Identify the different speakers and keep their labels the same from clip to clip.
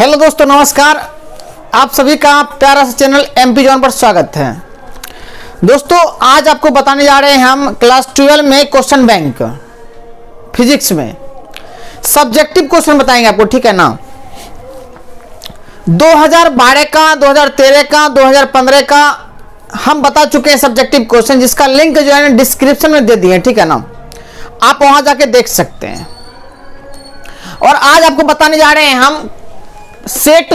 Speaker 1: Hello दोस्तों, नमस्कार। आप सभी का प्यारा सा चैनल एमपी जॉन पर स्वागत है। दोस्तों, आज आपको बताने जा रहे हैं हम क्लास 12 में क्वेश्चन बैंक फिजिक्स में सब्जेक्टिव क्वेश्चन बताएंगे आपको, ठीक है ना। 2012 का, 2013 का, 2015 का हम बता चुके हैं सब्जेक्टिव क्वेश्चन, जिसका लिंक जो है डिस्क्रिप्शन में दे दिए, ठीक है ना। आप वहां जाके देख सकते हैं। और आज आपको बताने जा रहे हैं हम सेट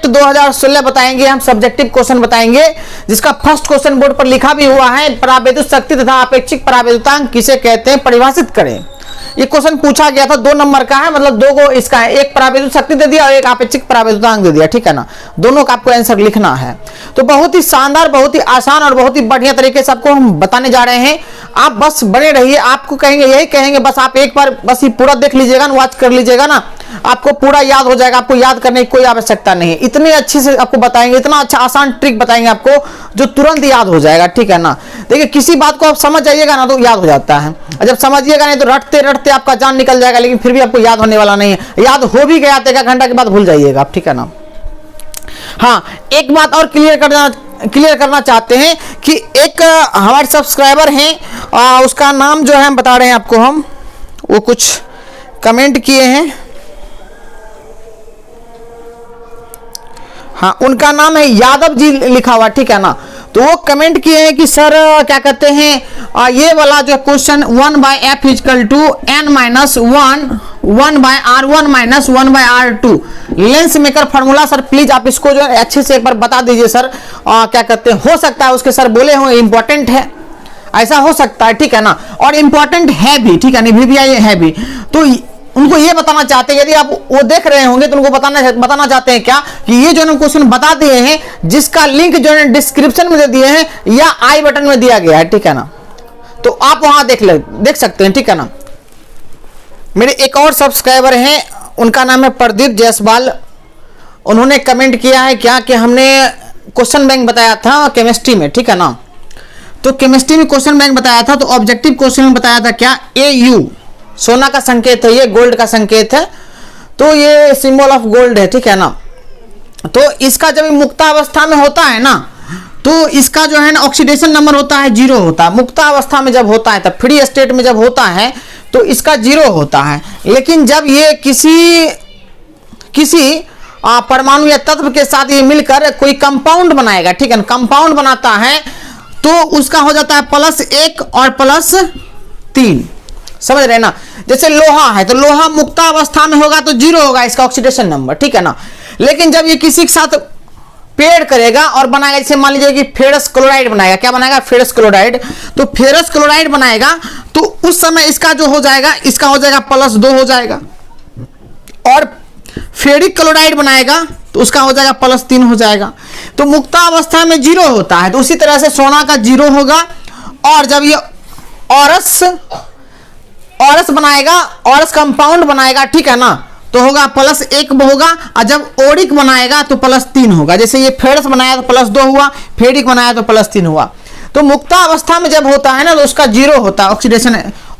Speaker 1: 2016 बताएंगे हम, सब्जेक्टिव क्वेश्चन बताएंगे, जिसका फर्स्ट क्वेश्चन बोर्ड पर लिखा भी हुआ है। परावैद्युत शक्ति तथा अपेक्षिक परावैद्युतांक किसे कहते हैं, परिभाषित करें। ये क्वेश्चन पूछा गया था, 2 नंबर का है, मतलब 2 को इसका है, एक परावैद्युत शक्ति दे दिया और एक अपेक्षिक परावैद्युतांक दे दिया, ठीक है ना। दोनों का आपको आंसर लिखना है। तो बहुत ही शानदार, बहुत ही आसान और बहुत ही बढ़िया तरीके से आपको हम बताने जा रहे हैं। आप बस बने रहिए। आपको कहेंगे, यही कहेंगे, बस आप एक बार बस ये पूरा देख लीजिएगा ना, वॉच कर लीजिएगा ना, आपको पूरा याद हो जाएगा। आपको याद करने की कोई आवश्यकता नहीं है। इतने अच्छे से आपको बताएंगे, इतना अच्छा आसान ट्रिक बताएंगे आपको जो तुरंत याद हो जाएगा, ठीक है ना। देखिए, किसी बात को आप समझ जाइएगा ना तो याद हो जाता है, और जब समझिएगा नहीं तो रटते रटते आपका जान निकल जाएगा, लेकिन फिर भी आपको याद होने वाला नहीं है। याद हो भी गया तो 1 घंटा के बाद भूल जाइएगा आप, ठीक है ना। हाँ, एक बात और क्लियर करना चाहते हैं कि एक हमारे सब्सक्राइबर हैं, उसका नाम जो है हम बता रहे हैं आपको, हम वो कुछ कमेंट किए हैं। हाँ, उनका नाम है यादव जी लिखा हुआ, ठीक है ना। तो वो कमेंट किए हैं कि सर क्या कहते हैं, ये वाला जो question 1/f = n-1 1/r1 - 1/r2 lens maker formula, sir please आप इसको जो है अच्छे से एक बार बता दीजिए सर। क्या कहते हैं, हो सकता है उसके सर बोले हों इंपॉर्टेंट है, ऐसा हो सकता है, ठीक है ना। और इंपॉर्टेंट है भी, ठीक है, नहीं भी है भी। तो उनको ये बताना चाहते हैं, यदि आप वो देख रहे होंगे तो उनको बताना चाहते हैं क्या कि ये जो हम क्वेश्चन बता दिए हैं, जिसका लिंक जो है डिस्क्रिप्शन में दे दिए हैं या आई बटन में दिया गया है, ठीक है ना। तो आप वहां देख सकते हैं, ठीक है ना। मेरे एक और सब्सक्राइबर हैं, उनका नाम है प्रदीप जायसवाल। उन्होंने कमेंट किया है क्या कि हमने क्वेश्चन बैंक बताया था केमिस्ट्री में, ठीक है ना। तो केमिस्ट्री में क्वेश्चन बैंक बताया था, तो ऑब्जेक्टिव क्वेश्चन में बताया था क्या, AU सोना का संकेत है, ये गोल्ड का संकेत है, तो ये सिंबल ऑफ गोल्ड है, ठीक है ना। तो इसका जब मुक्तावस्था में होता है ना, तो इसका जो है ना ऑक्सीडेशन नंबर होता है 0 होता है। मुक्तावस्था में जब होता है, तब फ्री स्टेट में जब होता है तो इसका 0 होता है। लेकिन जब ये किसी परमाणु या तत्व के साथ ये मिलकर कोई कंपाउंड बनाएगा, ठीक है ना, कंपाउंड बनाता है, तो उसका हो जाता है +1 और +3, समझ रहे ना। जैसे लोहा है, तो लोहा मुक्तावस्था में होगा तो 0 होगा इसका ऑक्सीडेशन नंबर, ठीक है ना। लेकिन जब ये किसी के साथ पेड़ करेगा और बनाएगा, जैसे मान लीजिए कि फेरस क्लोराइड बनाएगा, क्या बनाएगा, फेरस क्लोराइड, तो फेरस क्लोराइड बनाएगा तो उस समय इसका जो हो जाएगा, इसका हो जाएगा +2 हो जाएगा। और फेरिक क्लोराइड बनाएगा तो उसका हो जाएगा +3 हो जाएगा। तो मुक्तावस्था में 0 होता है, तो उसी तरह से सोना का 0 होगा। और जब ये औरस बनाएगा, औरस कंपाउंड बनाएगा, ठीक है ना, तो होगा +1 होगा। और जब ओरिक बनाएगा तो +3 होगा। जैसे ये फेरस बनाया तो +2 हुआ, फेरिक बनाया तो +3 हुआ। तो मुक्तावस्था में जब होता है ना, तो उसका 0 होता है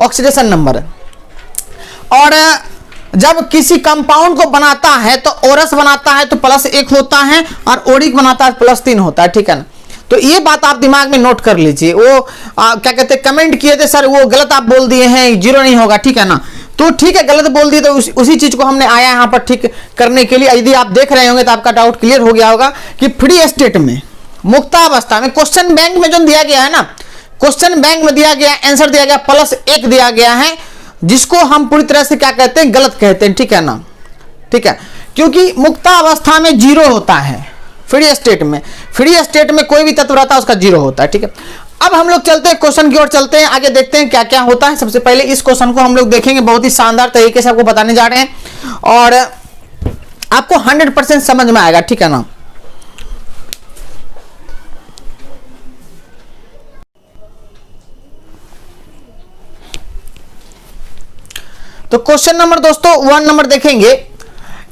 Speaker 1: ऑक्सीडेशन नंबर। और जब किसी कंपाउंड को बनाता है, तो औरस बनाता है तो +1 होता है, और ओरिक बनाता है +3 होता है, ठीक है ना। तो ये बात आप दिमाग में नोट कर लीजिए। वो क्या कहते हैं, कमेंट किए थे सर वो गलत आप बोल दिए हैं, 0 नहीं होगा, ठीक है ना। तो ठीक है, गलत बोल दिए तो उसी चीज को हमने आया यहाँ पर ठीक करने के लिए। यदि आप देख रहे होंगे तो आपका डाउट क्लियर हो गया होगा कि फ्री स्टेट में, मुक्तावस्था में, क्वेश्चन बैंक में जो दिया गया है ना, क्वेश्चन बैंक में दिया गया आंसर दिया गया +1 दिया गया है, जिसको हम पूरी तरह से क्या कहते हैं, गलत कहते हैं, ठीक है ना। ठीक है, क्योंकि मुक्तावस्था में 0 होता है। फ्री स्टेट में कोई भी तत्व रहता है उसका 0 होता है, ठीक है। अब हम लोग चलते हैं क्वेश्चन की ओर, चलते हैं आगे, देखते हैं क्या क्या होता है। सबसे पहले इस क्वेश्चन को हम लोग देखेंगे, बहुत ही शानदार तरीके से आपको बताने जा रहे हैं और आपको 100% समझ में आएगा, ठीक है ना। तो क्वेश्चन नंबर दोस्तों 1 नंबर देखेंगे।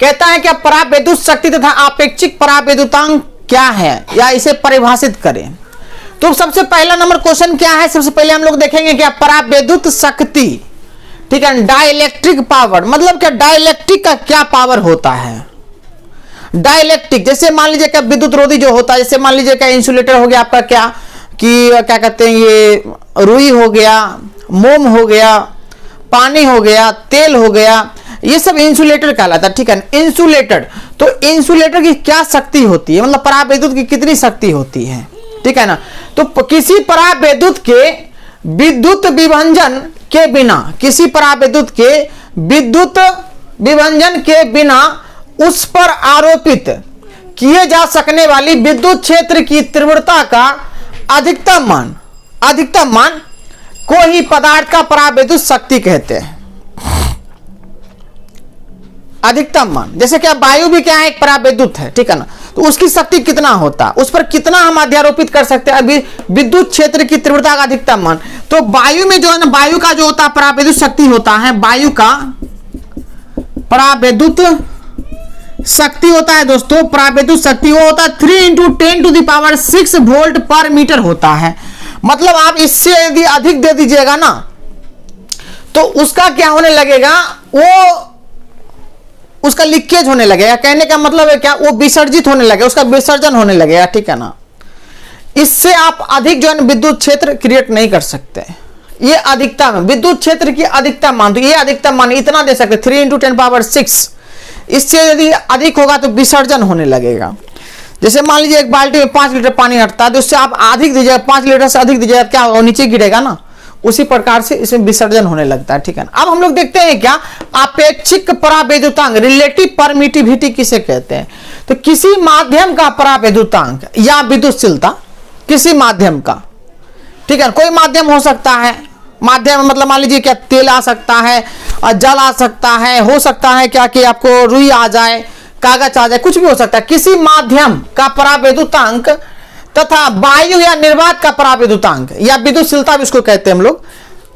Speaker 1: कहता है कि परावैद्युत शक्ति तथा अपेक्षिक परावैद्युतांक क्या है, या इसे परिभाषित करें। तो सबसे पहला नंबर क्वेश्चन क्या है, सबसे पहले हम लोग देखेंगे क्या परावैद्युत शक्ति ठीक है। डाइलेक्ट्रिक पावर मतलब क्या, डाइलेक्ट्रिक का क्या पावर होता है? डाइलेक्ट्रिक जैसे मान लीजिए क्या विद्युत रोधी जो होता है, जैसे मान लीजिए क्या इंसुलेटर हो गया आपका, क्या कि क्या कहते हैं, ये रुई हो गया, मोम हो गया, पानी हो गया, तेल हो गया, ये सब इंसुलेटर कहलाता है, ठीक है। इंसुलेटर, तो इंसुलेटर की क्या शक्ति होती है, मतलब परावैद्युत की कितनी शक्ति होती है, ठीक है ना। तो किसी परावैद्युत के विद्युत विभंजन के बिना, किसी परावैद्युत के विद्युत विभंजन के बिना उस पर आरोपित किए जा सकने वाली विद्युत क्षेत्र की तीव्रता का अधिकतम मान को ही पदार्थ का परावैद्युत शक्ति कहते हैं। अधिकतम मान, जैसे क्या वायु भी क्या है, एक परावैद्युत है, ठीक है ना। तो उसकी शक्ति कितना होता है, उस पर कितना हम अध्यारोपित कर सकते हैं अभी विद्युत क्षेत्र की तीव्रता का अधिकतम मान। तो वायु में जो है ना, वायु का जो होता है परावैद्युत शक्ति होता है, वायु का परावैद्युत शक्ति होता है दोस्तों, परावैद्युत शक्ति वो होता है 3 × 10⁶ वोल्ट पर मीटर होता है। मतलब आप इससे यदि अधिक दे दीजिएगा ना, तो उसका क्या होने लगेगा, वो उसका लीकेज होने लगेगा। कहने का मतलब है क्या, वो विसर्जित होने लगेगा, उसका विसर्जन होने लगेगा, ठीक है ना। इससे आप अधिक जो है विद्युत क्षेत्र क्रिएट नहीं कर सकते। ये अधिकतम विद्युत क्षेत्र की अधिकतम मान, तो ये अधिकतम मान इतना दे सकते 3 × 10⁶। इससे यदि अधिक होगा तो विसर्जन होने लगेगा। जैसे मान लीजिए एक बाल्टी में 5 लीटर पानी हटता है, तो उससे आप अधिक दीजिएगा, 5 लीटर से अधिक दीजिएगा, क्या होगा, नीचे गिरेगा ना। उसी प्रकार से इसमें विसर्जन होने लगता है, ठीक है ना। अब हम लोग देखते हैं क्या, आपेक्षिक परावैद्युतांक, रिलेटिव परमिटिविटी किसे कहते हैं। तो किसी माध्यम का परावैद्युतांक या विद्युतशीलता, किसी माध्यम का, ठीक है, कोई माध्यम हो सकता है। माध्यम मतलब मान लीजिए क्या, तेल आ सकता है, जल आ सकता है, हो सकता है क्या कि आपको रुई आ जाए, कागज आ जाए, कुछ भी हो सकता है। किसी माध्यम का परावैद्युतांक तथा वायु या निर्वात का परावैद्युतांक या विद्युतशीलता भी इसको कहते हैं हम लोग,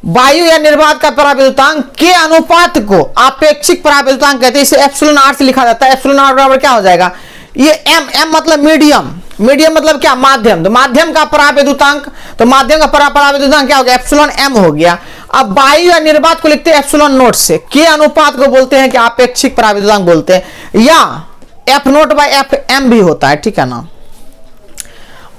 Speaker 1: वायु या निर्वात का परावैद्युतांक के अनुपात को आपेक्षिक परावैद्युतांक कहते हैं। इसे ε/r से लिखा जाता है। ε/r बराबर क्या हो जाएगा, ये m मतलब मीडियम, मीडियम मतलब क्या, माध्यम। तो माध्यम का परावैद्युतांक, तो माध्यम का परावैद्युतांक क्या हो गया, εm हो गया। अब वायु या निर्वात को लिखते हैं ε0 से, के अनुपात को बोलते हैं कि आपेक्षिक परावैद्युतांक बोलते हैं, या f0/fm भी होता है, ठीक है ना।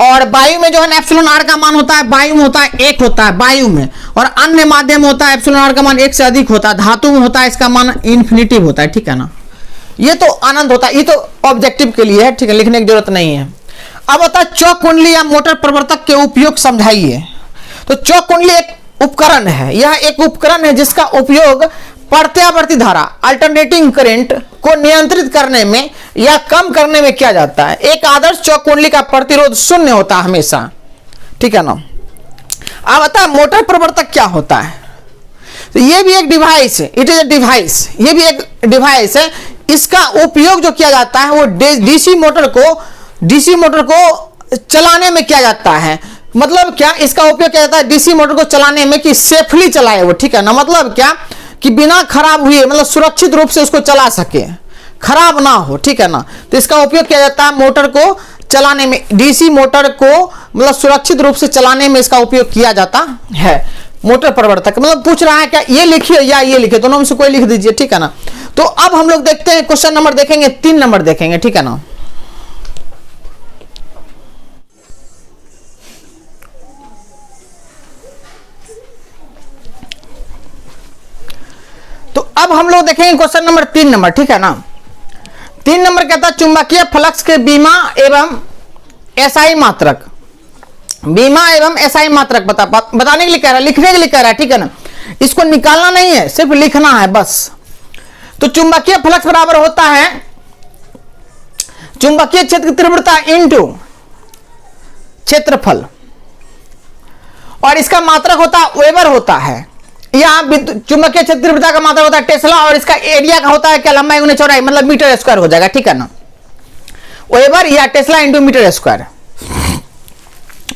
Speaker 1: और वायु में जो है ε/r का मान होता है, वायु में होता है 1 होता है वायु में, और अन्य माध्यम होता है ε/r का मान 1 से अधिक होता है। धातु में होता है इसका मान इन्फिनिटिव होता है, ठीक है ना। ये तो अनंत होता है, ये तो ऑब्जेक्टिव के लिए है, ठीक है, लिखने की जरूरत नहीं है। अब होता है चौक कुंडली या मोटर प्रवर्तक के उपयोग समझाइए। तो चौक कुंडली एक उपकरण है, यह एक उपकरण है जिसका उपयोग प्रत्यावर्ती धारा, अल्टरनेटिंग करंट को नियंत्रित करने में या कम करने में किया जाता है। एक आदर्श चौक कुंडली का प्रतिरोध 0 होता है हमेशा, ठीक है ना। अब आता है मोटर प्रवर्तक क्या होता है। तो ये भी एक डिवाइस है, इट इज ए डिवाइस, ये भी एक डिवाइस है। इसका उपयोग जो किया जाता है वो डीसी मोटर को चलाने में किया जाता है। मतलब क्या, इसका उपयोग किया जाता है डीसी मोटर को चलाने में कि सेफली चलाए वो, ठीक है ना। मतलब क्या कि बिना खराब हुए, मतलब सुरक्षित रूप से उसको चला सके, खराब ना हो, ठीक है ना। तो इसका उपयोग किया जाता है मोटर को चलाने में, डीसी मोटर को मतलब सुरक्षित रूप से चलाने में इसका उपयोग किया जाता है। मोटर प्रवर्तक मतलब पूछ रहा है क्या, ये लिखिए या ये लिखिए, दोनों में से कोई लिख दीजिए, ठीक है ना। तो अब हम लोग देखते हैं क्वेश्चन नंबर देखेंगे, 3 नंबर देखेंगे, ठीक है ना। तो अब हम लोग देखेंगे क्वेश्चन नंबर 3 नंबर, ठीक है ना। 3 नंबर कहता है चुंबकीय फ्लक्स के बीमा एवं एसआई मात्रक, बीमा एवं एसआई मात्रक बताने के लिए कह रहा है, लिखने के लिए कह रहा है, ठीक है ना। इसको निकालना नहीं है, सिर्फ लिखना है बस। तो चुंबकीय फ्लक्स बराबर होता है चुंबकीय क्षेत्र की तीव्रता इनटू क्षेत्रफल, और इसका मात्रक होता है वेबर होता है, या चुंबकीय क्षेत्र तीव्रता का मात्रक होता है टेस्ला, और इसका एरिया का होता है क्या, लंबाई गुने चौड़ाई, मतलब मीटर स्क्वायर हो जाएगा, ठीक है ना। वेबर या टेस्ला इंटू मीटर स्क्वायर।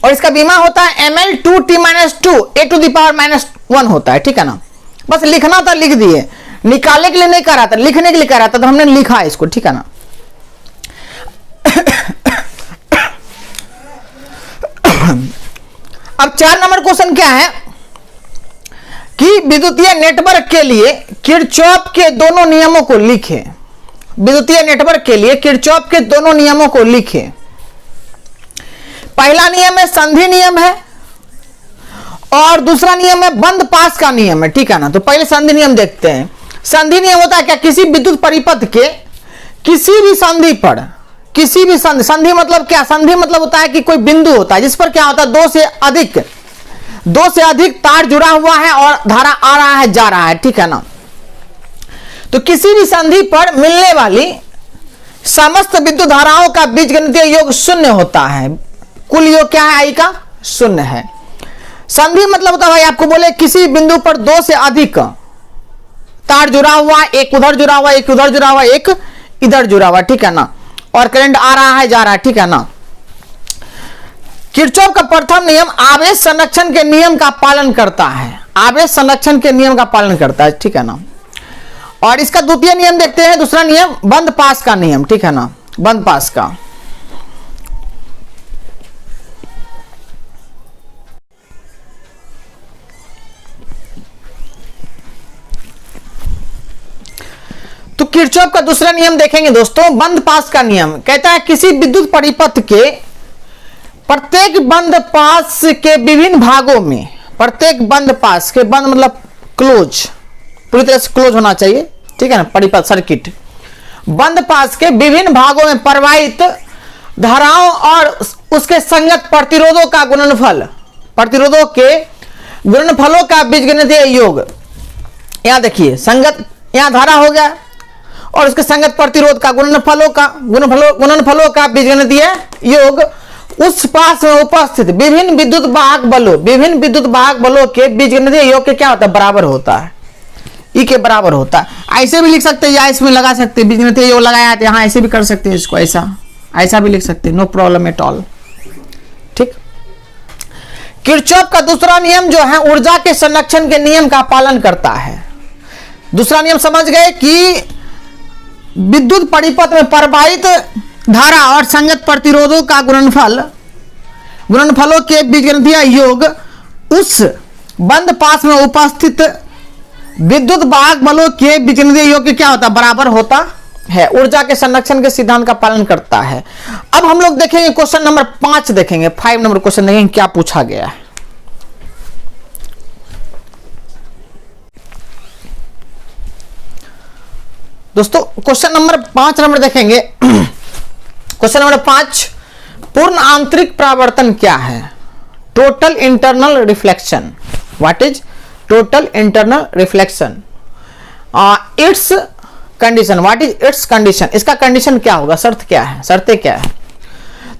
Speaker 1: और इसका बीमा होता है ml 2t-2 a⁻⁻1 होता है, ठीक है ना। बस लिखना था, लिख दिए, निकालने के लिए नहीं कह रहा था, लिखने के लिए कह रहा था, तो हमने लिखा इसको, ठीक है ना। अब 4 नंबर क्वेश्चन क्या है, कि विद्युतीय नेटवर्क के लिए किरचॉफ के दोनों नियमों को लिखें। विद्युतीय नेटवर्क के लिए किरचॉफ के दोनों नियमों को लिखें। पहला नियम है संधि नियम है और दूसरा नियम है बंद पास का नियम है, ठीक है ना। तो पहले संधि नियम देखते हैं। संधि नियम होता है क्या, किसी विद्युत परिपथ के किसी भी संधि पर, किसी भी संधि मतलब क्या, संधि मतलब होता है कि कोई बिंदु होता है जिस पर क्या होता है दो से अधिक तार जुड़ा हुआ है और धारा आ रहा है जा रहा है, ठीक है ना। तो किसी भी संधि पर मिलने वाली समस्त विद्युत धाराओं का बीजगणितीय योग शून्य होता है। कुल योग क्या है, आई का शून्य है। संधि मतलब होता है भाई आपको बोले किसी बिंदु पर दो से अधिक तार जुड़ा हुआ, एक उधर जुड़ा हुआ, एक उधर जुड़ा हुआ, एक इधर जुड़ा हुआ, ठीक है ना, और करंट आ रहा है जा रहा है, ठीक है ना। किरचॉफ का प्रथम नियम आवेश संरक्षण के नियम का पालन करता है, आवेश संरक्षण के नियम का पालन करता है, ठीक है ना। और इसका द्वितीय नियम देखते हैं, दूसरा नियम बंद पास का नियम, ठीक है ना, बंद पास का। तो किरचॉफ का दूसरा नियम देखेंगे दोस्तों, बंद पास का नियम कहता है किसी विद्युत परिपथ के प्रत्येक बंद पास के विभिन्न भागों में, प्रत्येक बंद पास के, बंद मतलब क्लोज, पूरी तरह से क्लोज होना चाहिए, ठीक है ना, परिपथ सर्किट, बंद पास के विभिन्न भागों में प्रवाहित धाराओं और उसके संगत प्रतिरोधों का गुणनफल, प्रतिरोधों के गुणनफलों का बीजगणितीय योग। यहां देखिए संगत, यहां धारा हो गया और उसके संगत प्रतिरोध का गुणनफलों का बीजगणितीय योग उस पास में उपस्थित विभिन्न विद्युत वाहक बलों के बीजगणितीय योग के क्या होता है, बराबर होता है, ई के बराबर होता है। ऐसे भी लिख सकते हैं या इसमें लगा सकते हैं, बीजगणितीय योग लगाया तो यहां ऐसे भी कर सकते हैं, इसको ऐसा भी लिख सकते हैं, नो प्रॉब्लम एट ऑल, ठीक। किरचॉफ का दूसरा नियम जो है ऊर्जा के संरक्षण के नियम का पालन करता है। दूसरा नियम समझ गए कि विद्युत परिपथ में प्रवाहित धारा और संगत प्रतिरोधों का गुणनफलों के बीजगणितीय योग उस बंद पास में उपस्थित विद्युत वाहक बलों के बीजगणितीय योग के क्या होता है, बराबर होता है, ऊर्जा के संरक्षण के सिद्धांत का पालन करता है। अब हम लोग देखेंगे क्वेश्चन नंबर 5 देखेंगे, 5 नंबर क्वेश्चन देखेंगे क्या पूछा गया है। दोस्तों क्वेश्चन नंबर 5 नंबर देखेंगे। क्वेश्चन नंबर 5, पूर्ण आंतरिक परावर्तन क्या है, total internal reflection, what is total internal reflection, it's condition, what is it's condition, इसका कंडीशन क्या होगा, शर्त क्या है, शर्तें क्या है।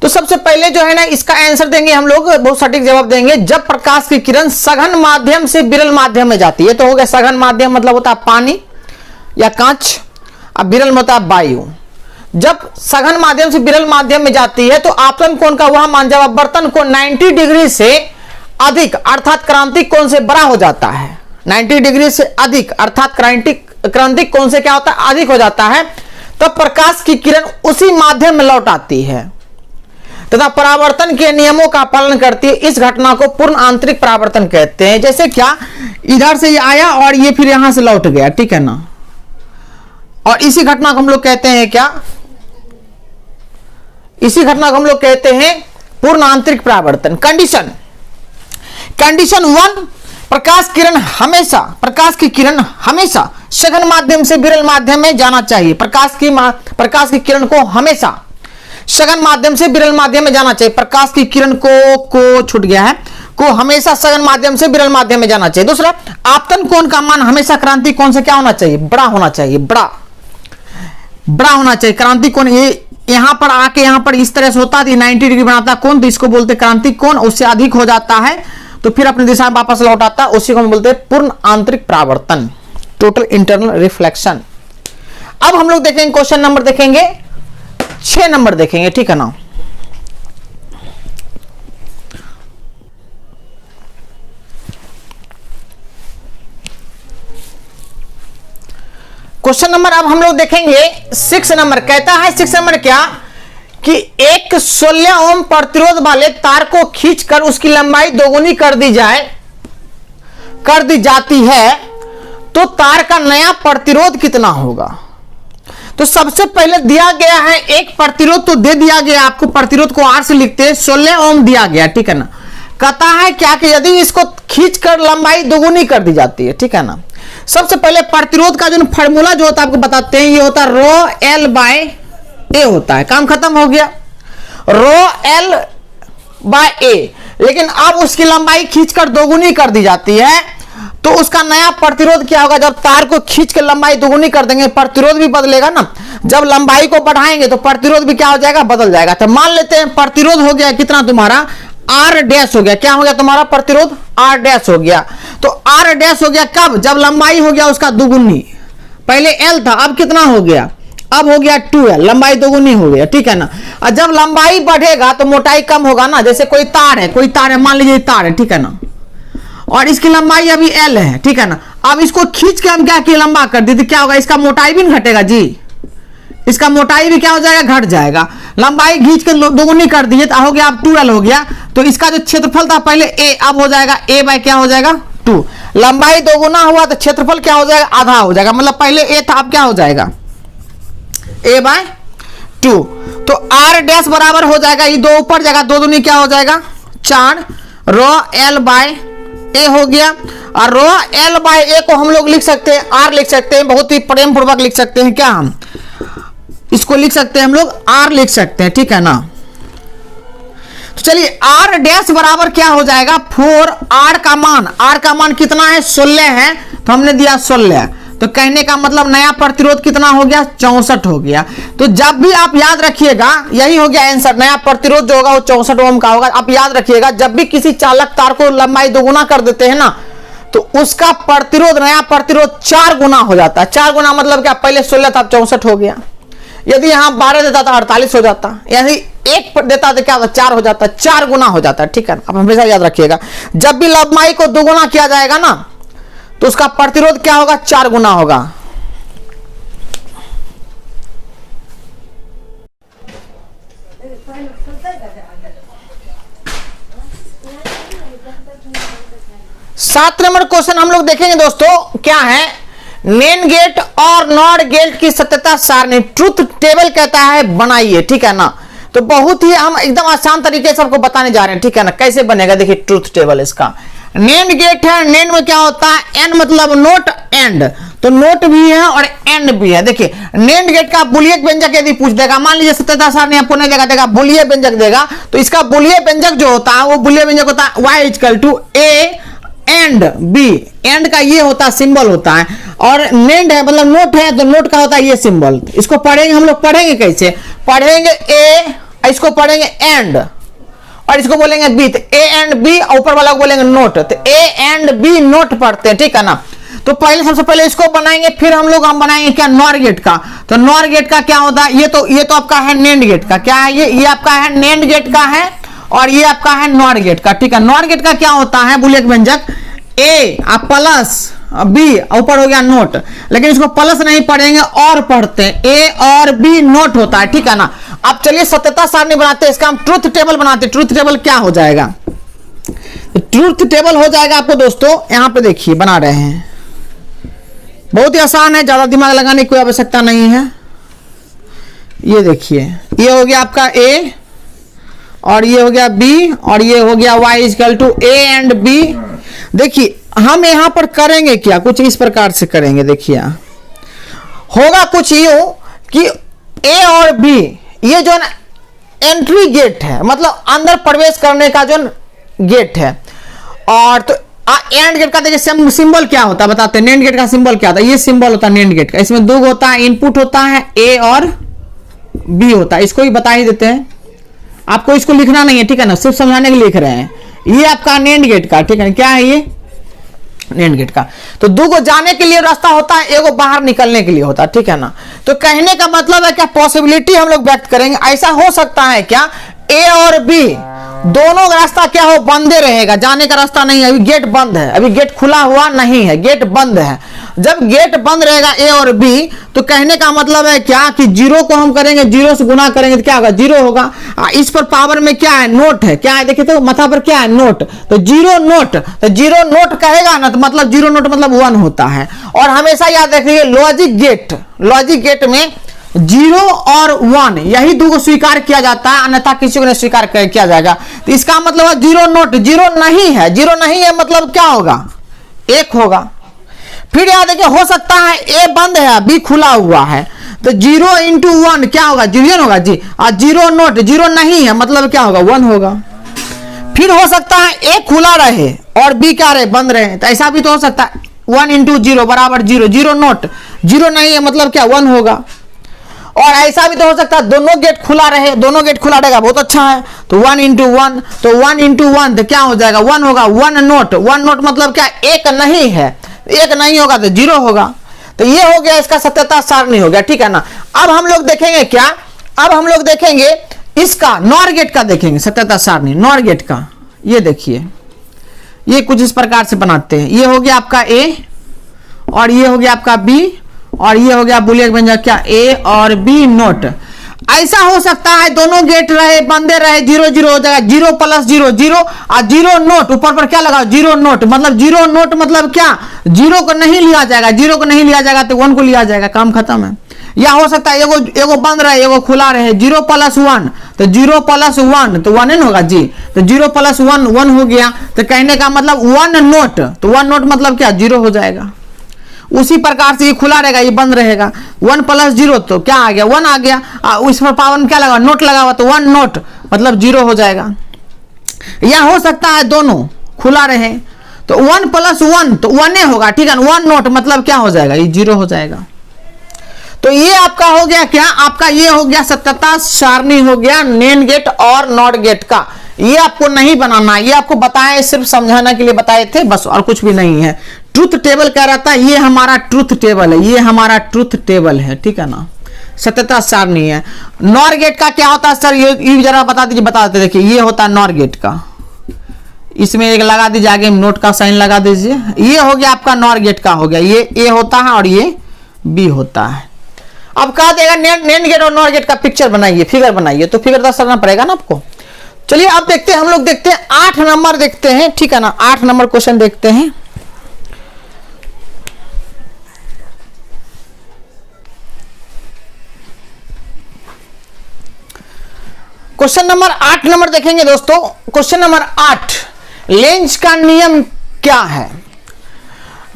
Speaker 1: तो सबसे पहले जो है ना इसका आंसर देंगे हम लोग, बहुत सटीक जवाब देंगे, जब प्रकाश की किरण सघन माध्यम से विरल माध्यम में जाती है, तो हो गया सघन माध्यम मतलब होता है पानी या कांच, अब विरल होता है वायु। जब सघन माध्यम से विरल माध्यम में जाती है तो आपतन कोण का वह मान, जब अपवर्तन कोण 90 डिग्री से अधिक अर्थात क्रांतिक कोण से बड़ा हो जाता है, 90 डिग्री से अधिक अर्थात क्रांतिक कोण से क्या होता है, अधिक हो जाता है, तब प्रकाश की किरण उसी माध्यम में लौट आती है तथा परावर्तन के नियमों का पालन करती है। इस घटना को पूर्ण आंतरिक परावर्तन कहते हैं। जैसे क्या, इधर से ये आया और ये फिर यहां से लौट गया, ठीक है ना, और इसी घटना को हम लोग कहते हैं क्या, इसी घटना को हम लोग कहते हैं पूर्ण आंतरिक परावर्तन। कंडीशन 1, प्रकाश की किरण हमेशा सघन माध्यम से विरल माध्यम में जाना चाहिए। प्रकाश की किरण को हमेशा सघन माध्यम से विरल माध्यम में जाना चाहिए। प्रकाश की किरण को छूट गया है, को हमेशा सघन माध्यम से विरल माध्यम में जाना चाहिए। दूसरा, आपतन कोण का मान हमेशा क्रांतिक कोण से क्या होना चाहिए, बड़ा होना चाहिए, बड़ा होना चाहिए। क्रांतिक कोण ये यहां पर आके यहां पर इस तरह से होता है, 90 डिग्री बनाता कोण, तो इसको बोलते क्रांतिक कोण, उससे अधिक हो जाता है तो फिर अपनी दिशा में वापस लौट आता है, उसी को हम बोलते हैं पूर्ण आंतरिक परावर्तन, टोटल इंटरनल रिफ्लेक्शन। अब हम लोग देखेंगे क्वेश्चन नंबर देखेंगे 6 नंबर देखेंगे, ठीक है ना। क्वेश्चन नंबर अब हम लोग देखेंगे 6 नंबर। कहता है 6 नंबर क्या कि एक 16 ओम प्रतिरोध वाले तार को खींचकर उसकी लंबाई दोगुनी कर दी जाए। कर दी जाती है तो तार का नया प्रतिरोध कितना होगा। तो सबसे पहले दिया गया है एक प्रतिरोध तो दे दिया गया आपको, प्रतिरोध को R से लिखते हैं, 16 ओम दिया गया, ठीक है ना। कहता है क्या कि यदि इसको खींचकर लंबाई दोगुनी कर दी जाती है, ठीक है ना। सबसे पहले प्रतिरोध का जो फॉर्मूला जो होता है आपको बताते हैं, ये होता है रो एल बाय ए होता है, काम खत्म हो गया, रो एल बाय ए। लेकिन अब उसकी लंबाई खींचकर दोगुनी कर दी जाती है तो उसका नया प्रतिरोध क्या होगा। जब तार को खींच के लंबाई दोगुनी कर देंगे प्रतिरोध भी बदलेगा ना, जब लंबाई को बढ़ाएंगे तो प्रतिरोध भी क्या हो जाएगा, बदल जाएगा। तो मान लेते हैं प्रतिरोध हो गया कितना तुम्हारा, R डैश हो गया, क्या हो गया तुम्हारा प्रतिरोध, R डैश हो गया। तो R डैश हो गया कब, जब लंबाई हो गया उसका दोगुनी, पहले L था अब कितना हो गया, अब हो गया 2L, लंबाई दोगुनी हो गया, ठीक है ना। और जब लंबाई बढ़ेगा तो मोटाई कम होगा ना, जैसे कोई तार है, मान लीजिए तार है, ठीक है ना, और इसकी लंबाई अभी L है, ठीक है ना। अब इसको खींच के हम क्या किए, लंबा कर दी, तो क्या होगा, इसका मोटाई भी घटेगा जी, इसका मोटाई भी क्या हो जाएगा, घट जाएगा। लंबाई खींच के दोगुनी कर दी तो हो गया अब 2L हो गया। तो इसका जो क्षेत्रफल था पहले A, अब हो जाएगा A बाय क्या हो जाएगा 2। लंबाई दोगुना हुआ तो क्षेत्रफल क्या हो जाएगा, आधा हो जाएगा, मतलब पहले A था अब क्या हो जाएगा A बाय 2। तो R डैश बराबर हो जाएगा, ये दो ऊपर जाएगा, दो दूनी क्या हो जाएगा 4, रो L बाय ए हो गया। और रो L बाय ए को हम लोग लिख सकते हैं R लिख सकते हैं, बहुत ही प्रेम पूर्वक लिख सकते हैं, क्या हम इसको लिख सकते हैं हम लोग R लिख सकते हैं, ठीक है ना। तो चलिए R डैश बराबर क्या हो जाएगा 4, R का मान कितना है 16 है, तो हमने दिया 16। तो कहने का मतलब नया प्रतिरोध कितना हो गया 64 हो गया। तो जब भी आप याद रखिएगा, यही हो गया आंसर, नया प्रतिरोध जो होगा वो 64 ओम का होगा। आप याद रखिएगा जब भी किसी चालक तार को लंबाई दोगुना कर देते हैं ना तो उसका प्रतिरोध, नया प्रतिरोध 4 गुना हो जाता है। 4 गुना मतलब क्या, पहले 16 था 64 हो गया। यदि यहां 12 देता तो 48 हो जाता, यदि 1 देता तो क्या होता 4 हो जाता, 4 गुना हो जाता है, ठीक है। आप हमेशा याद रखिएगा जब भी लंबाई को दोगुना किया जाएगा ना तो उसका प्रतिरोध क्या होगा 4 गुना होगा। सात नंबर क्वेश्चन हम लोग देखेंगे दोस्तों, क्या है, मेन गेट और नॉट गेट की सत्यता सारणी, ट्रुथ टेबल कहता है बनाइए, ठीक है ना। तो बहुत ही हम एकदम आसान तरीके से आपको बताने जा रहे हैं, ठीक है ना। कैसे बनेगा देखिए ट्रुथ टेबल इसका। नेंड गेट है, नेंड में क्या होता है, एन मतलब नोट एंड, तो नोट भी है और एंड भी है। देखिए नेंड गेट का बुलियन व्यंजक यदि पूछ देगा, मान लीजिए सत्यता सारणी आपको नहीं देगा बुलियन व्यंजक देगा, तो इसका बुलियन व्यंजक जो होता है वो बुलियन व्यंजक होता है y equal to A and B. And का ये होता है सिंबल होता है, और नेंड है मतलब नोट है तो नोट का होता है ये सिंबल। इसको पढ़ेंगे हम लोग, पढ़ेंगे कैसे, पढ़ेंगे ए, इसको पढ़ेंगे एंड और इसको बोलेंगे बी, तो ए एंड बी, ऊपर वाला को बोलेंगे नोट, तो ए एंड बी नोट पढ़ते हैं, ठीक है ना। तो पहले सबसे पहले इसको बनाएंगे, फिर हम बनाएंगे क्या नॉर गेट का। तो नॉर गेट का क्या होता है, ये तो आपका है नेंड गेट का, क्या है ये आपका है नेंड गेट का है और ये आपका है नॉर गेट का, ठीक है। नॉर गेट का क्या होता है बुलियन व्यंजक, ए प्लस बी, ऊपर हो गया नोट, लेकिन इसको प्लस नहीं पढ़ेंगे और पढ़ते हैं, ए और बी नोट होता है, ठीक है ना। अब चलिए सत्यता सारणी बनाते हैं, इसका हम ट्रुथ टेबल बनाते हैं। ट्रुथ टेबल क्या हो जाएगा, ट्रुथ टेबल हो जाएगा आपको दोस्तों, यहां पे देखिए बना रहे हैं, बहुत ही आसान है, ज्यादा दिमाग लगाने की कोई आवश्यकता नहीं है। ये देखिए ये हो गया आपका ए और ये हो गया बी और ये हो गया y equal to A and B. देखिए हम यहां पर करेंगे क्या, कुछ इस प्रकार से करेंगे, देखिए होगा कुछ यूं कि ए और बी ये जो एंट्री गेट है, मतलब अंदर प्रवेश करने का जो गेट है, और तो एंड गेट का देखिए सिंबल क्या होता है बताते हैं। नेंड गेट का सिंबल क्या होता है, ये सिंबल होता है नेंड गेट का, इसमें दो होता है, इनपुट होता है ए और बी होता है, इसको ही बता ही देते हैं, आपको इसको लिखना नहीं है, ठीक है ना, सिर्फ समझाने के लिए लिख रहे हैं। ये आपका नेंड गेट का, ठीक है, क्या है ये नेंड गेट का। तो दो को जाने के लिए रास्ता होता है, एगो बाहर निकलने के लिए होता है, ठीक है ना। तो कहने का मतलब है क्या, पॉसिबिलिटी हम लोग व्यक्त करेंगे, ऐसा हो सकता है क्या ए और बी दोनों रास्ता क्या हो, बंदे रहेगा, जाने का रास्ता नहीं है। अभी गेट बंद है, अभी गेट खुला हुआ नहीं है, गेट बंद है। जब गेट बंद रहेगा ए और बी, तो कहने का मतलब है क्या कि जीरो को हम करेंगे, जीरो से गुना करेंगे तो क्या होगा, जीरो होगा। इस पर पावर में क्या है, नोट है, क्या है देखिए तो माथा पर क्या है, नोट, तो जीरो नोट, तो जीरो नोट कहेगा ना तो मतलब जीरो नोट मतलब 1 होता है। और हमेशा याद रखिए लॉजिक गेट में 0 और 1 यही दो को स्वीकार किया जाता है, अन्यथा किसी को नहीं स्वीकार किया जाएगा। तो इसका मतलब है जीरो नोट, जीरो नहीं है मतलब क्या होगा, 1 होगा। फिर याद देखिए, हो सकता है ए बंद है, बी खुला हुआ है, तो 0 इंटू 1 क्या होगा, जीरो होगा जी। और जीरो नोट, जीरो नहीं है मतलब क्या होगा, 1 होगा। फिर हो सकता है ए खुला रहे और बी क्या रहे, बंद रहे, तो ऐसा भी तो हो सकता है। 1 इंटू 0 बराबर 0, जीरो नोट, जीरो नहीं है मतलब क्या, 1 होगा। और ऐसा भी तो हो सकता है दोनों गेट खुला रहे, दोनों गेट खुला रहेगा, बहुत अच्छा है। तो 1 इंटू 1, तो 1 इंटू 1 तो क्या हो जाएगा, 1 होगा। 1 नोट मतलब क्या, 1 नहीं है, 1 नहीं होगा तो 0 होगा। तो ये हो गया इसका सत्यता सारणी हो गया, ठीक है ना। अब हम लोग देखेंगे क्या, अब हम लोग देखेंगे इसका नॉर गेट का, देखेंगे सत्यता सारणी नॉर गेट का। ये देखिए, ये कुछ इस प्रकार से बनाते हैं। ये हो गया आपका ए और ये हो गया आपका बी और ये हो गया बुलियन व्यंजक क्या, ए और बी नोट। ऐसा हो सकता है दोनों गेट रहे, बंदे रहे, 0 हो जाएगा, 0 प्लस 0 और 0 नोट, ऊपर पर क्या लगा, 0 नोट मतलब क्या, 0 को नहीं लिया जाएगा, 0 को नहीं लिया जाएगा तो 1 को लिया जाएगा, काम खत्म है। या हो सकता है एगो बंद रहे, एगो खुला रहे, 0 प्लस 1 तो 0 प्लस 1 तो 1 होगा जी। तो 0 प्लस 1 हो गया, तो कहने का मतलब 1 नोट, तो 1 नोट मतलब क्या, 0 हो जाएगा। उसी प्रकार से ये खुला रहेगा, ये बंद रहेगा, 1 प्लस 0 तो क्या आ गया, 1 आ गया। उस पर पावर में क्या लगा, नोट लगा हुआ, तो 1 नोट मतलब 0 हो जाएगा। या हो सकता है दोनों खुला रहे, तो 1 प्लस 1 तो 1 होगा, ठीक है। 1 नोट मतलब क्या हो जाएगा, ये 0 हो जाएगा। तो ये आपका हो गया क्या, आपका ये हो गया सत्यता सारणी हो गया नेन गेट और नॉट गेट का। ये आपको नहीं बनाना, ये आपको बताए, सिर्फ समझाने के लिए बताए थे बस, और कुछ भी नहीं है। ट्रुथ टेबल कह रहा था, ये हमारा ट्रुथ टेबल है, ये हमारा ट्रुथ टेबल है, ठीक है ना, सत्यता सारणी है। नॉर गेट का क्या होता है सर, ये जरा बता दीजिए, बता देते। देखिए ये होता है नॉर गेट का, इसमें एक लगा दीजिए, आगे नोट का साइन लगा दीजिए। ये हो गया आपका नॉर गेट का हो गया, ये ए होता है और ये बी होता है। अब कहा देगा नेन गेट और नॉर गेट का पिक्चर बनाइए, फिगर बनाइए, तो फिगर दस करना पड़ेगा ना आपको। चलिए अब देखते हैं, हम लोग देखते हैं 8 नंबर देखते हैं, ठीक है ना, 8 नंबर क्वेश्चन देखते हैं। क्वेश्चन नंबर 8 नंबर देखेंगे दोस्तों। क्वेश्चन नंबर 8, लेंज का नियम क्या है।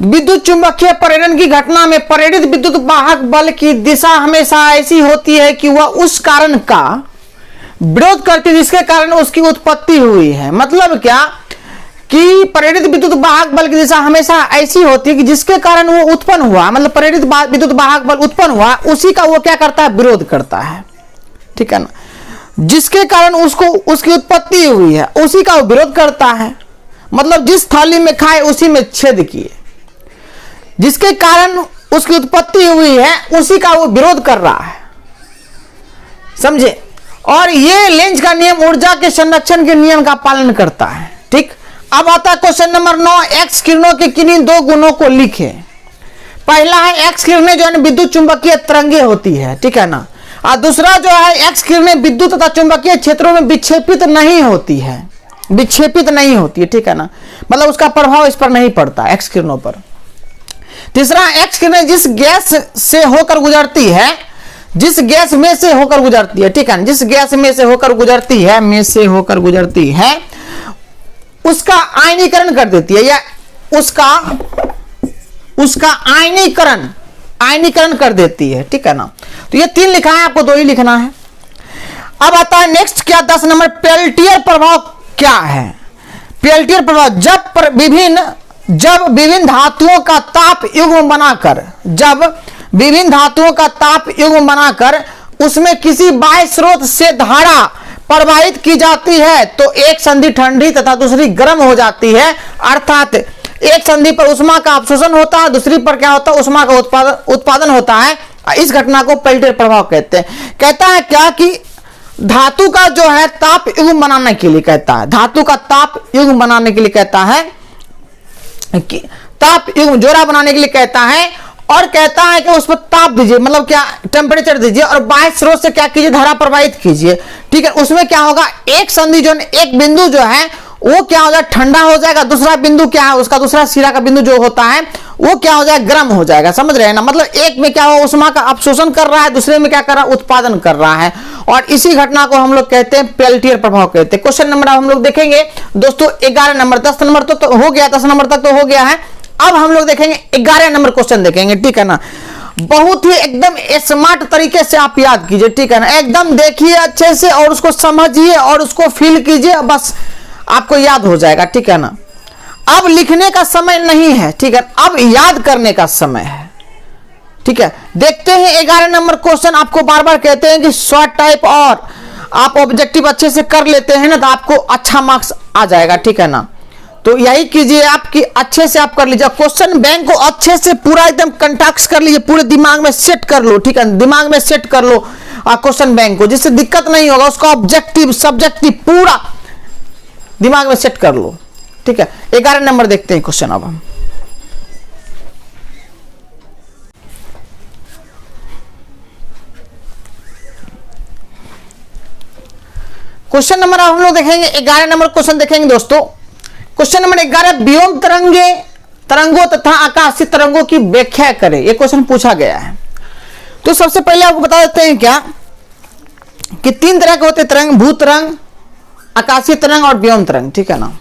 Speaker 1: विद्युत चुंबकीय प्रेरण की घटना में प्रेरित विद्युत वाहक बल की दिशा हमेशा ऐसी होती है कि वह उस कारण का विरोध करती है जिसके कारण उसकी उत्पत्ति हुई है। मतलब क्या कि प्रेरित विद्युत वाहक बल की दिशा हमेशा ऐसी होती है कि जिसके कारण वो उत्पन्न हुआ, मतलब प्रेरित विद्युत वाहक बल उत्पन्न हुआ, उसी का वो क्या करता है, विरोध करता है, ठीक है ना। जिसके कारण उसको उसकी उत्पत्ति हुई है उसी का वो विरोध करता है, मतलब जिस थाली में खाए उसी में छेद किए, जिसके कारण उसकी उत्पत्ति हुई है उसी का वो विरोध कर रहा है, समझे। और ये लेंज का नियम ऊर्जा के संरक्षण के नियम का पालन करता है, ठीक। अब आता है क्वेश्चन नंबर 9, एक्स किरणों के किन्हीं 2 गुणों को लिखे। पहला है एक्स किरणें जो है विद्युत चुंबकीय तरंगे होती है, ठीक है ना। और दूसरा जो है एक्स किरणें विद्युत तथा चुंबकीय क्षेत्रों में विक्षेपित नहीं होती है, विक्षेपित नहीं होती है, ठीक है ना, मतलब उसका प्रभाव इस पर नहीं पड़ता एक्स किरणों पर। तीसरा, एक्स किरणें जिस गैस से होकर गुजरती है, जिस गैस में से होकर गुजरती है, ठीक है, जिस गैस में से होकर गुजरती है, में से होकर गुजरती है, उसका आयनीकरण कर देती है, या उसका आयनीकरण कर देती है, ठीक है ना। तो ये 3 लिखा है, आपको 2 ही लिखना है। अब आता है नेक्स्ट क्या, 10 नंबर, पेल्टियर प्रभाव क्या है। पेल्टियर प्रभाव जब विभिन्न धातुओं का ताप युग्म बनाकर उसमें किसी बाह्य स्रोत से धारा प्रवाहित की जाती है तो एक संधि ठंडी तथा दूसरी गर्म हो जाती है, अर्थात एक संधि पर उष्मा का अवशोषण होता है, दूसरी पर क्या होता है, उष्मा का उत्पादन होता है। इस घटना को पेल्टियर प्रभाव कहते हैं। कहता है क्या कि धातु का जो है ताप युग्म बनाने के लिए कहता है, धातु का ताप युग्म बनाने के लिए कहता है कि ताप युग्म जोड़ा बनाने के लिए कहता है, और कहता है कि उस पर ताप दीजिए, मतलब क्या टेम्परेचर दीजिए, और बाह्य स्रोत से क्या कीजिए, धारा प्रवाहित कीजिए। ठीक है, उसमें क्या होगा, एक संधि जो एक बिंदु जो है वो क्या हो जाएगा, ठंडा हो जाएगा, दूसरा बिंदु क्या है, उसका दूसरा सिरा का बिंदु जो होता है वो क्या हो जाएगा, गर्म हो जाएगा। समझ रहे हैं ना, मतलब एक में क्या हो, उष्मा का अवशोषण कर रहा है, दूसरे में क्या कर रहा है, उत्पादन कर रहा है, और इसी घटना को हम लोग कहते हैं पेल्टियर प्रभाव कहते हैं। क्वेश्चन नंबर हम लोग देखेंगे दोस्तों 11 नंबर, 10 नंबर तो हो गया, 10 नंबर तक तो हो गया है। अब हम लोग देखेंगे 11 नंबर क्वेश्चन देखेंगे। ठीक है ना, बहुत ही एकदम स्मार्ट तरीके से आप याद कीजिए। ठीक है ना, एकदम देखिए अच्छे से और उसको समझिए और उसको फील कीजिए, बस आपको याद हो जाएगा। ठीक है ना, अब लिखने का समय नहीं है। ठीक है, अब याद करने का समय है। ठीक है, देखते हैं 11 नंबर क्वेश्चन। आपको बार बार कहते हैं कि शॉर्ट टाइप और आप ऑब्जेक्टिव अच्छे से कर लेते हैं ना तो आपको अच्छा मार्क्स आ जाएगा। ठीक है ना, तो यही कीजिए आपकी अच्छे से आप कर लीजिए, क्वेश्चन बैंक को अच्छे से पूरा एकदम कंटैक्ट कर लीजिए, पूरे दिमाग में सेट कर लो। ठीक है, दिमाग में सेट कर लो क्वेश्चन बैंक को, जिससे दिक्कत नहीं होगा, उसका ऑब्जेक्टिव सब्जेक्टिव पूरा दिमाग में सेट कर लो। ठीक है, 11 नंबर देखते हैं क्वेश्चन। अब हम क्वेश्चन नंबर हम लोग देखेंगे 11 नंबर क्वेश्चन देखेंगे दोस्तों। क्वेश्चन नंबर 11, व्योम तरंगों तथा आकाशीय तरंगों की व्याख्या करें, यह क्वेश्चन पूछा गया है। तो सबसे पहले आपको बता देते हैं क्या कि 3 तरह के होते तरंग, भू तरंग, आकाशीय तरंग और व्योम तरंग। ठीक है ना,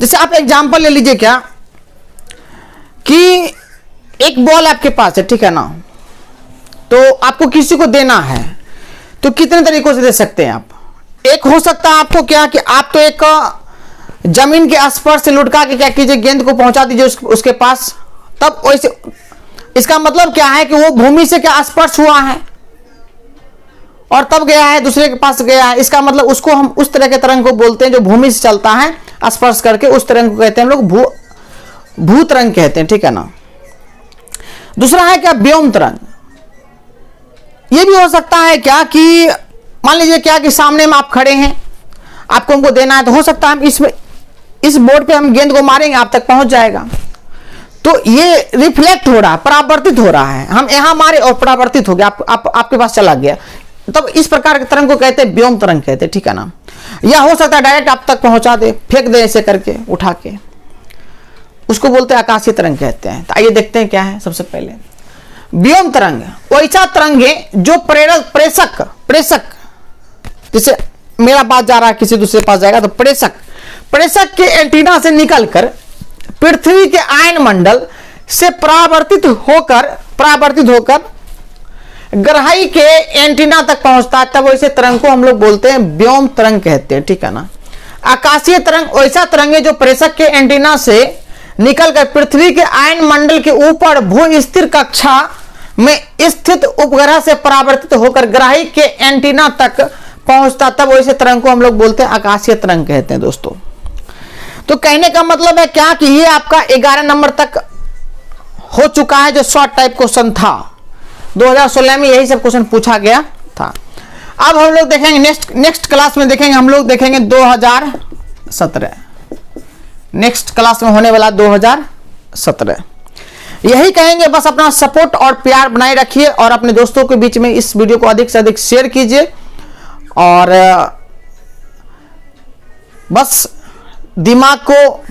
Speaker 1: जैसे आप एग्जांपल ले लीजिए क्या कि एक बॉल आपके पास है। ठीक है ना, तो आपको किसी को देना है तो कितने तरीकों से दे सकते हैं आप। एक हो सकता है आपको क्या कि आप तो एक जमीन के स्पर्श से लुढ़का के क्या कीजिए, गेंद को पहुंचा दीजिए उसके पास, तब वैसे इसका मतलब क्या है कि वो भूमि से क्या स्पर्श हुआ है और तब गया है, दूसरे के पास गया है। इसका मतलब उसको हम उस तरह के तरंग को बोलते हैं जो भूमि से चलता है स्पर्श करके, उस तरंग को कहते हैं हम लोग भू तरंग कहते हैं। ठीक है ना, दूसरा है क्या व्योम तरंग। ये भी हो सकता है क्या कि मान लीजिए क्या कि सामने में आप खड़े हैं, आपको हमको देना है, तो हो सकता है हम इस बोर्ड पे हम गेंद को मारेंगे, आप तक पहुंच जाएगा। तो ये रिफ्लेक्ट हो रहा है, परावर्तित हो रहा है, हम यहां मारे और परावर्तित हो गया, आपके पास चला गया, तब इस प्रकार के तरंग को कहते हैं व्योम तरंग कहते हैं। ठीक है ना, या हो सकता है डायरेक्ट आप तक पहुंचा दे, फेंक दे ऐसे करके उठा के, उसको बोलते हैं आकाशीय तरंग कहते हैं। तो आइए देखते हैं क्या है। सबसे पहले व्योम तरंग वैसा तरंग है जो प्रेषक जैसे मेरा बात जा रहा है किसी दूसरे पास जाएगा, तो प्रेषक के एंटीना से निकलकर पृथ्वी के आयन मंडल से परावर्तित होकर ग्रहाई के एंटीना तक पहुंचता है, तब वैसे तरंग को हम लोग बोलते हैं व्योम तरंग कहते हैं। ठीक है ना, आकाशीय तरंग वैसा तरंग है जो प्रेषक के एंटीना से निकलकर पृथ्वी के आयन मंडल के ऊपर भू स्थिर कक्षा में स्थित उपग्रह से परावर्तित होकर ग्रहाई के एंटीना तक पहुंचता, तब वैसे तरंग को हम लोग बोलते हैं आकाशीय तरंग कहते हैं दोस्तों। तो कहने का मतलब है क्या कि ये आपका 11 नंबर तक हो चुका है, जो शॉर्ट टाइप क्वेश्चन था। 2016 में यही सब क्वेश्चन पूछा गया था। अब हम लोग देखेंगे नेक्स्ट क्लास में देखेंगे, हम लोग देखेंगे 2017 नेक्स्ट क्लास में होने वाला 2017। यही कहेंगे, बस अपना सपोर्ट और प्यार बनाए रखिए और अपने दोस्तों के बीच में इस वीडियो को अधिक से अधिक शेयर कीजिए, और बस दिमाग को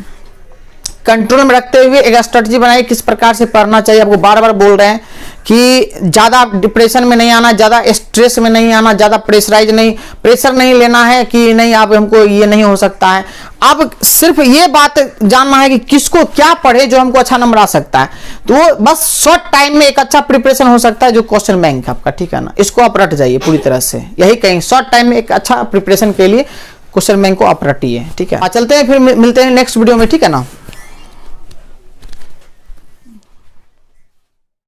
Speaker 1: कंट्रोल में रखते हुए एक स्ट्रेटजी बनाइए किस प्रकार से पढ़ना चाहिए। आपको बार बार बोल रहे हैं कि ज़्यादा डिप्रेशन में नहीं आना, ज़्यादा स्ट्रेस में नहीं आना, ज़्यादा प्रेशर नहीं लेना है कि नहीं आप हमको ये नहीं हो सकता है। अब सिर्फ ये बात जानना है कि किसको क्या पढ़े जो हमको अच्छा नंबर आ सकता है। तो बस शॉर्ट टाइम में एक अच्छा प्रिपरेशन हो सकता है जो क्वेश्चन बैंक आपका। ठीक है ना, इसको आप रट जाइए पूरी तरह से, यही कहेंगे शॉर्ट टाइम में एक अच्छा प्रिपरेशन के लिए क्वेश्चन बैंक को आप रटिए। ठीक है, चलते हैं फिर मिलते हैं नेक्स्ट वीडियो में। ठीक है ना।